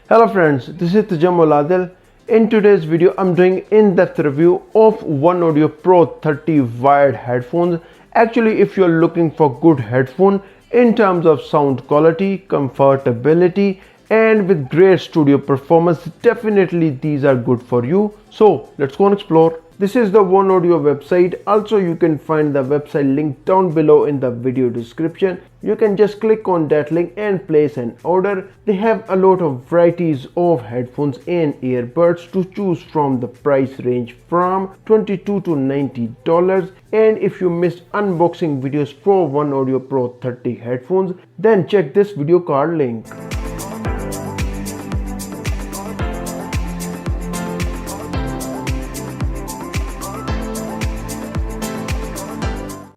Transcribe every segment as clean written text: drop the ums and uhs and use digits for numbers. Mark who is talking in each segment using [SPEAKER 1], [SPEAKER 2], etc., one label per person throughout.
[SPEAKER 1] Hello friends, this is Adil. In today's video, I'm doing in-depth review of OneOdio Pro 30 wired headphones. Actually, if you're looking for good headphone in terms of sound quality, comfortability, and with great studio performance, definitely these are good for you. So let's go and explore. This is the OneOdio website. Also, you can find the website link down below in the video description. You can just click on that link and place an order. They have a lot of varieties of headphones and earbuds to choose from. The price range from $22 to $90. And if you missed unboxing videos for OneOdio Pro 30 headphones, then check this video card link.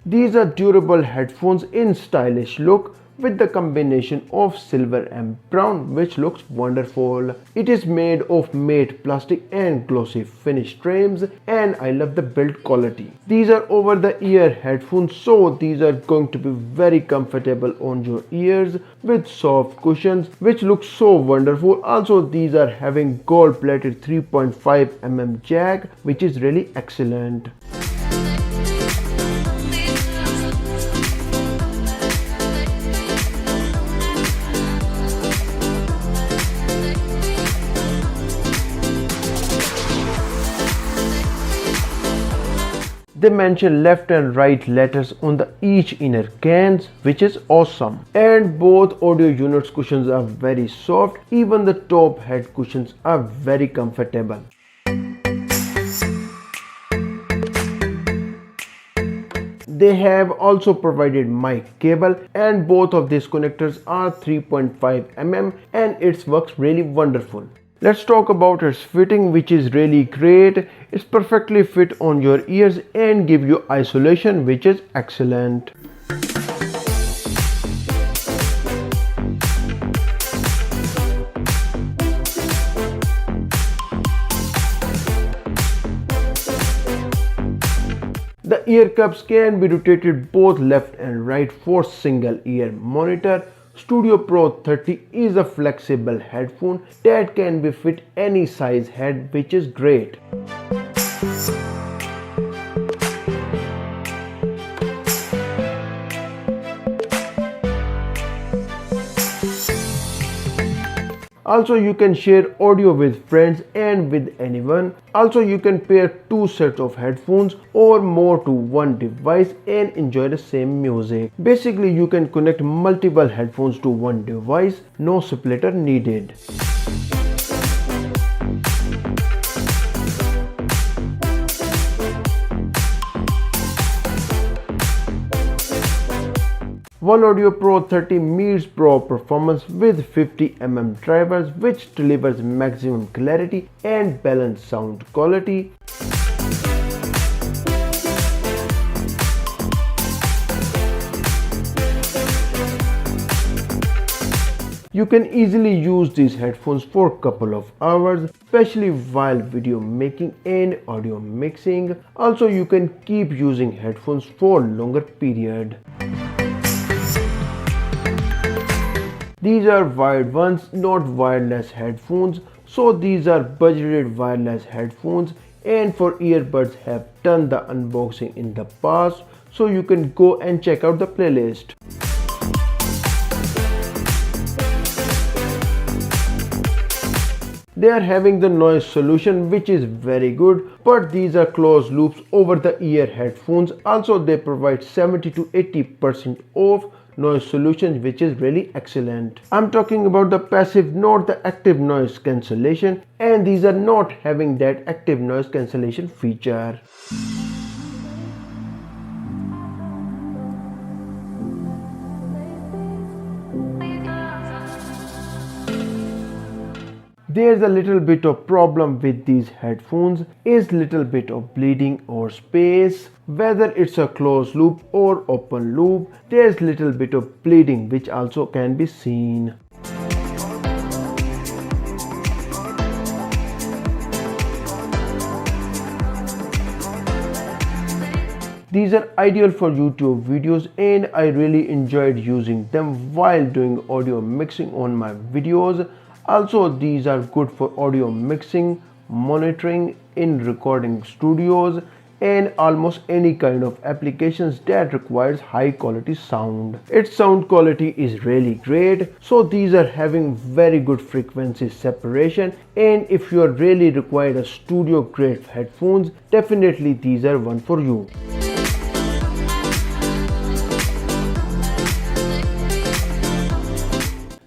[SPEAKER 1] These are durable headphones in stylish look with the combination of silver and brown, which looks wonderful. It is made of matte plastic and glossy finish frames, and I love the build quality. These are over the ear headphones, so these are going to be very comfortable on your ears with soft cushions, which looks so wonderful. Also, these are having gold plated 3.5mm jack, which is really excellent. They mention left and right letters on the each inner cans, which is awesome. And both audio units cushions are very soft. Even the top head cushions are very comfortable. They have also provided mic cable, and both of these connectors are 3.5mm, and it works really wonderful. Let's talk about its fitting, which is really great. It's perfectly fit on your ears and give you isolation, which is excellent. The ear cups can be rotated both left and right for single ear monitor. Studio Pro 30 is a flexible headphone that can be fit any size head, which is great. Also, you can share audio with friends and with anyone. Also, you can pair two sets of headphones or more to one device and enjoy the same music. Basically, you can connect multiple headphones to one device, no splitter needed. OneOdio Pro 30 meets Pro performance with 50mm drivers, which delivers maximum clarity and balanced sound quality. You can easily use these headphones for a couple of hours, especially while video making and audio mixing. Also, you can keep using headphones for longer period. These are wired ones, not wireless headphones. So these are budgeted wireless headphones, and for earbuds have done the unboxing in the past, so you can go and check out the playlist. They are having the noise solution, which is very good, but these are closed loops over the ear headphones. Also, they provide 70 to 80% of noise solutions, which is really excellent. I'm talking about the passive, not the active noise cancellation, and these are not having that active noise cancellation feature. There's a little bit of problem with these headphones is little bit of bleeding or space. Whether it's a closed loop or open loop, there's little bit of bleeding, which also can be seen. These are ideal for YouTube videos, and I really enjoyed using them while doing audio mixing on my videos. Also, these are good for audio mixing, monitoring in recording studios, and almost any kind of applications that requires high quality sound. Its sound quality is really great, so these are having very good frequency separation, and if you are really required a studio grade headphones, definitely these are one for you.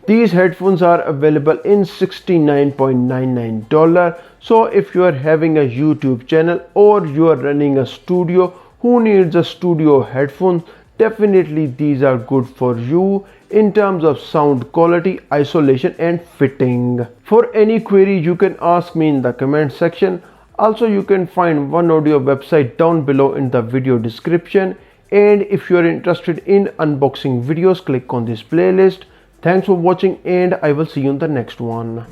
[SPEAKER 1] These headphones are available in $69.99. So if you are having a YouTube channel or you are running a studio who needs a studio headphone, definitely these are good for you in terms of sound quality, isolation and fitting. For any query you can ask me in the comment section. Also, you can find OneOdio website down below in the video description. And if you are interested in unboxing videos, click on this playlist. Thanks for watching and I will see you in the next one.